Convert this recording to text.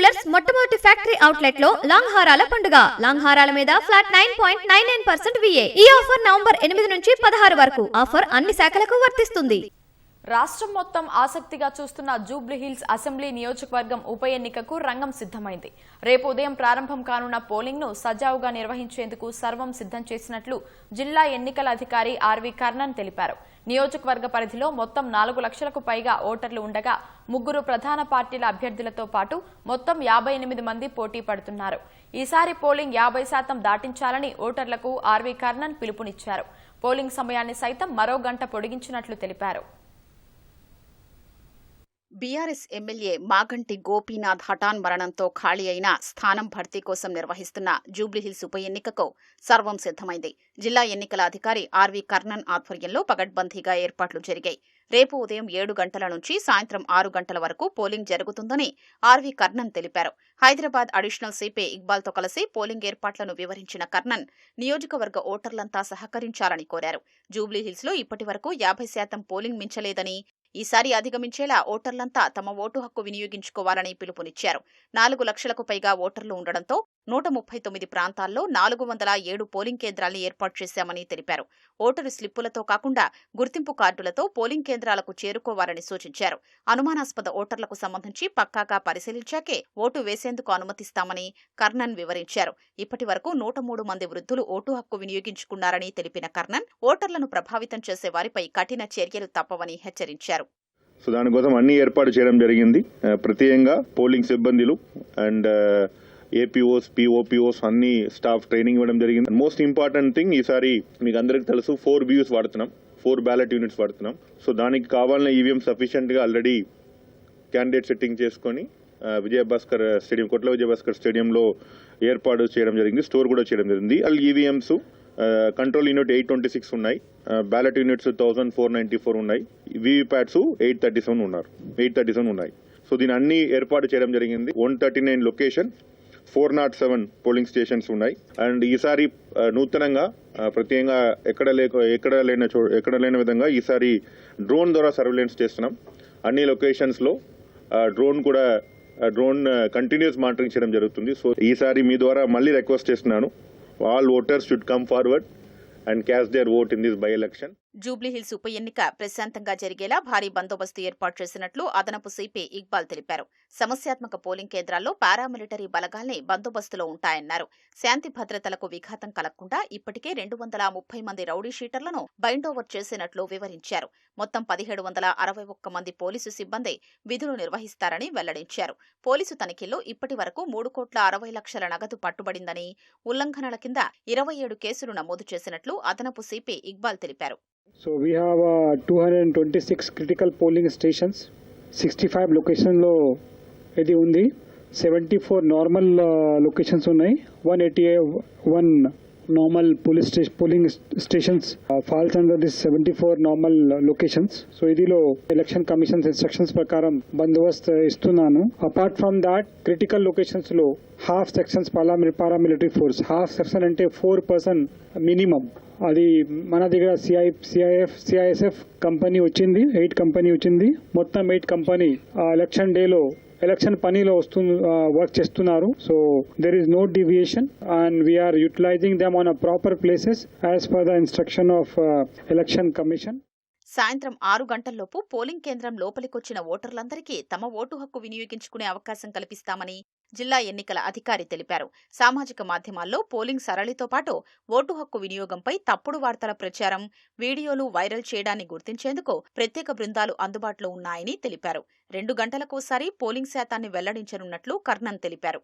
Jewellers మొట్టమొదటి factory outlet లో long హారాల పండుగ. లాంగ్ హారాల మీద ఫ్లాట్ 9.99% VA. ఈ ఆఫర్ నవంబర్ 8 నుంచి 16 వరకు. ఆఫర్ అన్ని శాఖలకు వర్తిస్తుంది. రాష్ట్రం మొత్తం ఆసక్తిగా చూస్తున్న జూబ్లీహిల్స్ అసెంబ్లీ నియోజకవర్గం ఉప ఎన్నికకు రంగం సిద్ధమైంది. రేపు ఉదయం ప్రారంభం కానున్న పోలింగ్ ను సజావుగా నిర్వహించేందుకు సర్వం సిద్ధం చేసినట్లు జిల్లా ఎన్నికల అధికారి ఆర్వి కర్ణన్ తెలిపారు. నియోజకవర్గ పరిధిలో మొత్తం 4 లక్షలకు పైగా ఓటర్లు ఉండగా 3 ప్రధాన పార్టీల అభ్యర్థులతో పాటు మొత్తం 58 మంది పోటీ పడుతున్నారు. ఈసారి పోలింగ్ 50% దాటించాలని ఓటర్లకు ఆర్వి కర్ణన్ పిలుపునిచ్చారు. పోలింగ్ సమయాన్ని సైతం మరో గంట పొడిగించినట్లు తెలిపారు. బీఆర్ఎస్ ఎమ్మెల్యే మాగంటి గోపీనాథ్ హఠాన్ మరణంతో ఖాళీ అయిన స్థానం భర్తీ కోసం నిర్వహిస్తున్న జూబ్లీహిల్స్ ఉప ఎన్నికకు సర్వం సిద్ధమైంది. జిల్లా ఎన్నికల అధికారి ఆర్వి కర్ణన్ ఆధ్వర్యంలో పగడ్బందీగా ఏర్పాట్లు జరిగాయి. రేపు ఉదయం 7 గంటల నుంచి సాయంత్రం 6 గంటల వరకు పోలింగ్ జరుగుతుందని ఆర్వి కర్ణన్ తెలిపారు. హైదరాబాద్ అడిషనల్ సిపి ఇక్బాల్తో కలిసి పోలింగ్ ఏర్పాట్లను వివరించిన కర్ణన్ నియోజకవర్గ ఓటర్లంతా సహకరించాలని కోరారు. జూబ్లీహిల్స్లో ఇప్పటి వరకు 50% పోలింగ్ మించలేదని, ఈసారి అధిగమించేలా ఓటర్లంతా తమ ఓటు హక్కు వినియోగించుకోవాలని పిలుపునిచ్చారు. 4 లక్షలకు పైగా ఓటర్లు ఉండడంతో 139 ప్రాంతాల్లో 407 పోలింగ్ కేంద్రాల్ని ఏర్పాటు చేశామని తెలిపారు. ఓటరు స్లిప్పులతో కాకుండా గుర్తింపు కార్డులతో పోలింగ్ కేంద్రాలకు చేరుకోవాలని సూచించారు. అనుమానాస్పద ఓటర్లకు సంబంధించి పక్కాగా పరిశీలించాకే ఓటు వేసేందుకు అనుమతిస్తామని కర్ణన్ వివరించారు. ఇప్పటి వరకు 103 మంది వృద్ధులు ఓటు హక్కు వినియోగించుకున్నారని తెలిపిన కర్ణన్ ఓటర్లను ప్రభావితం చేసే వారిపై కఠిన చర్యలు తప్పవని హెచ్చరించారు. సో దానికోసం అన్ని ఏర్పాటు చేయడం జరిగింది. ప్రత్యేకంగా పోలింగ్ సిబ్బందిలు అండ్ ఏపీఓస్, పిఓపిఓస్ అన్ని స్టాఫ్ ట్రైనింగ్ ఇవ్వడం జరిగింది. మోస్ట్ ఇంపార్టెంట్ థింగ్ ఈసారి మీకు అందరికి తెలుసు 4 BUs వాడుతున్నాం, 4 బ్యాలెట్ యూనిట్స్ వాడుతున్నాం. సో దానికి కావాలన్న ఈవీఎం సఫిషియెంట్ గా ఆల్రెడీ క్యాండిడేట్ సెట్టింగ్ చేసుకుని విజయభాస్కర్ స్టేడియం, కొట్ల విజయభాస్కర్ స్టేడియంలో ఏర్పాటు చేయడం జరిగింది. స్టోర్ కూడా చేయడం జరిగింది. అల్ ఈవీఎంస్ కంట్రోల్ యూనిట్ 826 ఉన్నాయి, బ్యాలెట్ యూనిట్స్ 1494 ఉన్నాయి, వీవీప్యాట్స్ 837 ఉన్నాయి. సో దీని అన్ని ఏర్పాటు చేయడం జరిగింది. 139 లొకేషన్, 407 పోలింగ్ స్టేషన్స్ ఉన్నాయి. అండ్ ఈసారి నూతనంగా ప్రత్యేకంగా ఎక్కడ లేని విధంగా ఈసారి డ్రోన్ ద్వారా సర్వేలెన్స్ చేస్తున్నాం. అన్ని లొకేషన్స్ లో డ్రోన్ కంటిన్యూస్ మానిటరింగ్ చేయడం జరుగుతుంది. సో ఈసారి మీ ద్వారా మళ్ళీ రిక్వెస్ట్ చేస్తున్నాను, all voters should come forward and cast their vote in this by-election. Jubilee Hills ఉప ఎన్నిక ప్రశాంతంగా జరిగేలా భారీ బందోబస్తు ఏర్పాటు చేసినట్లు అదనపు సిపి ఇక్బాల్ తెలిపారు. సమస్యాత్మక పోలింగ్ కేంద్రాల్లో పారామిలిటరీ బలగాల్ని బందోబస్తులో ఉంటాయన్నారు. శాంతి భద్రతలకు విఘాతం కలగకుండా ఇప్పటికే 230 మంది రౌడీ షీటర్లను బైండోవర్ చేసినట్లు వివరించారు. మొత్తం 1761 మంది పోలీసు సిబ్బంది విధులు నిర్వహిస్తారని వెల్లడించారు. పోలీసు తనిఖీల్లో ఇప్పటి వరకు 3,60,00,000 నగదు పట్టుబడిందని, ఉల్లంఘనల కింద 27 కేసులు నమోదు చేసినట్లు అదనపు సిపి ఇక్బాల్ తెలిపారు. So we have 226 critical polling stations, 65 locations lo ఇది ఉంది, 74 నార్మల్ లొకేషన్స్ ఉన్నాయి, 181 normal polling stations falls under this 74 normal locations. So ఇదిలో ఎలక్షన్ కమిషన్స్ ఇన్స్ట్రక్షన్స్ ప్రకారం బందోబస్తు ఇస్తున్నాను. Apart from that critical locations లో half sections paramilitary force, half section అంటే 4 person minimum, అది మన దగ్గర సిఐఎస్ఎఫ్ కంపెనీ వచ్చింది, 8 కంపెనీ వచ్చింది. మొత్తం 8 కంపెనీ ఎలక్షన్ డేలో ఎలక్షన్ పనిలో వర్క్ చేస్తున్నారు. So there is no deviation and we are utilizing them on proper places as per the instruction of election commission. సాయంత్రం 6 గంటల్లోపు పోలింగ్ కేంద్రం లోపలికొచ్చిన ఓటర్లందరికీ తమ ఓటు హక్కు వినియోగించుకునే అవకాశం కల్పిస్తామని జిల్లా ఎన్నికల అధికారి తెలిపారు. సామాజిక మాధ్యమాల్లో పోలింగ్ సరళితో పాటు ఓటు హక్కు వినియోగంపై తప్పుడు వార్తల ప్రచారం, వీడియోలు వైరల్ చేయడాన్ని గుర్తించేందుకు ప్రత్యేక బృందాలు అందుబాటులో ఉన్నాయని తెలిపారు. 2 గంటలకోసారి పోలింగ్ శాతాన్ని వెల్లడించనున్నట్లు కర్ణన్ తెలిపారు.